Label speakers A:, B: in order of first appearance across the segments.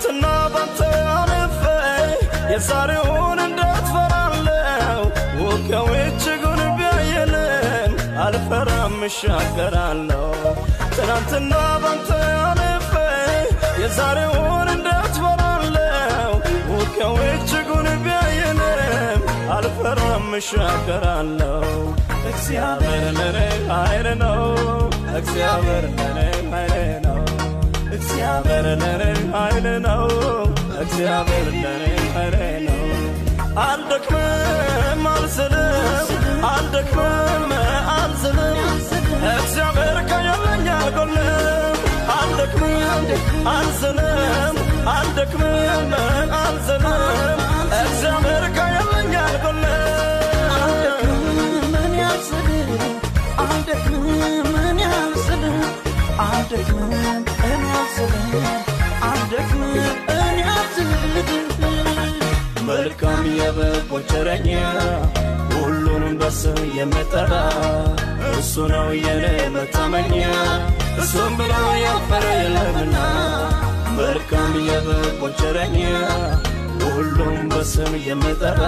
A: ትናንትና ባንተ አልፌ የዛሬውን እንዴት ፈራለሁ ውጊያው እጅጉን ቢያየልም አልፈራም እሻገራለሁ ትናንትና ባንተ አልፌ የዛሬውን እንዴት ፈራለሁ ውጊያው እጅጉን ቢያየልም አልፈራም እሻገራለሁ እግዚአብሔር ለኔ ኃይል ነው እግዚአብሔር ለኔ ኃይል ነው እግዚአብሔር ለኔ ኃይል ነው እግዚአብሔር ለኔ ኃይል ነው አልደክምም አልዝልም አልደክምም አልዝልም እግዚአብሔር ከየለኝ አልጎልም አልደክምም አልዝልም አልደክምም አልዝልም እግዚአብሔር ከየለኝ አልጎልም አልደክምም ያልዝልም አልደክምም መልካም የበጎች እረኛ ሁሉንም በስም የሚጠራ እሱ ነው የኔ መታመኛ እሱም ብሎ ያፈረ የለምና መልካም የበጎች እረኛ ሁሉንም በስም የሚጠራ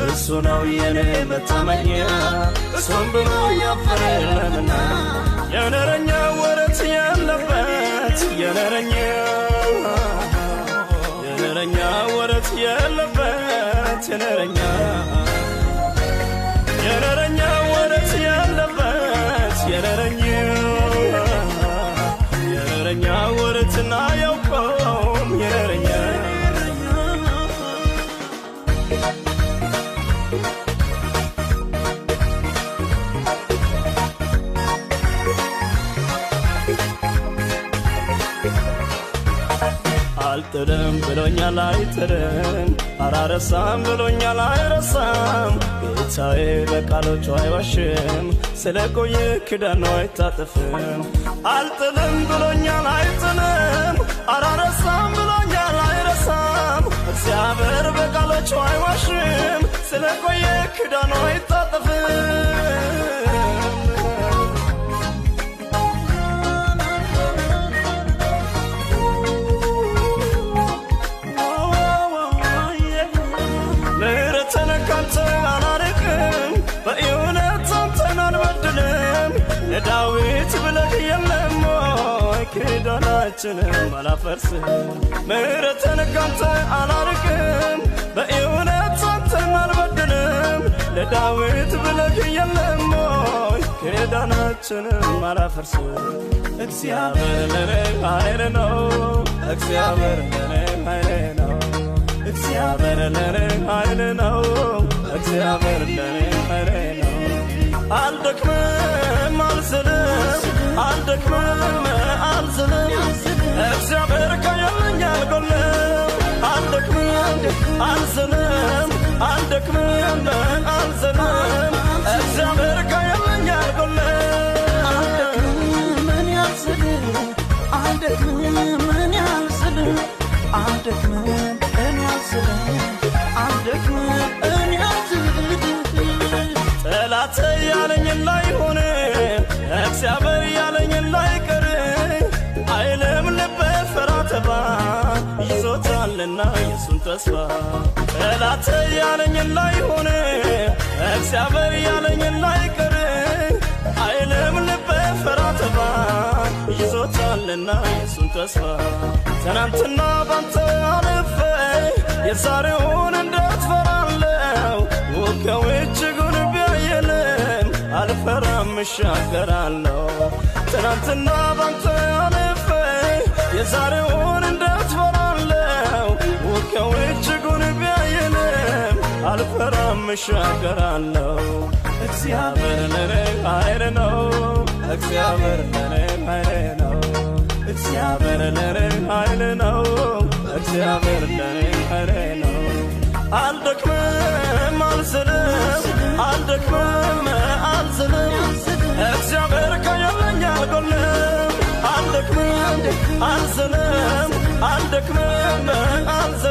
A: እሱ ነው የኔ መታመኛ እሱም ብሎ ያፈረ የለምና የነረኛ ወረት ያለበት የነረኛ ወረት ያለበት የነረኛ ወረት ያለበት የነረኛ ወረትና ያውቆም የነረኛ አልጥልም ብሎኛል አይጥልም አራረሳም ብሎኛል አይረሳም ጌታዬ በቃሎቹ አይዋሽም ስለቆየ ኪዳኑ አይታጠፍም አልጥልም ብሎኛል አይጥልም አራረሳም ብሎኛል አይረሳም እግዚአብሔር በቃሎቹ አይዋሽም ስለቆየ ኪዳኑ አይታጠፍም ዳዊት ብለህ የለም ወይ ኪዳናችንን አላፈርስም ምሕረትን ካንተ አላርቅም በእውነት አንተን አልበድልም ለዳዊት ብለህ የለም ወይ ኪዳናችንን አላፈርስም እግዚአብሔር ለኔ ኃይል ነው እግዚአብሔር ለኔ ኃይል ነው እግዚአብሔር ለኔ ኃይል ነው እግዚአብሔር ለኔ ኃይል ነው አልደክምም አልዝልም አልደክምም አልዝልም እግዚአብሔር ከየለኝ አልጎልም አልደክምም አልዝልም አልደክምም አልዝልም እግዚአብሔር ከየለኝ አልጎልም ጠላት ያለኝን ላይሆን እግዚአብሔር ያለኝን ላይቀር አይልም ልቤ ፈራ ተባ ይዞታልና የሱን ተስፋ ጠላት ያለኝን ላይሆን እግዚአብሔር ያለኝን ላይቀር አይልም ልቤ ፈራ ተባ ይዞታልና የሱን ተስፋ ትናንትና ባንተ አልፌ የዛሬውን እንዴት ፈራለሁ ውጊያው እጅጉን ቢያየልም አልፈራም እሻገራለሁ ትናንትና ባንተ አልፌ የዛሬውን እንዴት ፈራለሁ ውጊያው እጅጉን ቢያየልም አልፈራም እሻገራለሁ እግዚአብሔር ለኔ ኃይል ነው እግዚአብሔር ለኔ ኃይል ነው እግዚአብሔር ለኔ ኃይል ነው እግዚአብሔር ለኔ ኃይል ነው አልደክምም አልዝልም አልደክምም አልዝልም እግዚአብሔር ከየለኝ አልጎልም አልደክምም አልዝልም አልደክምም አልዝልም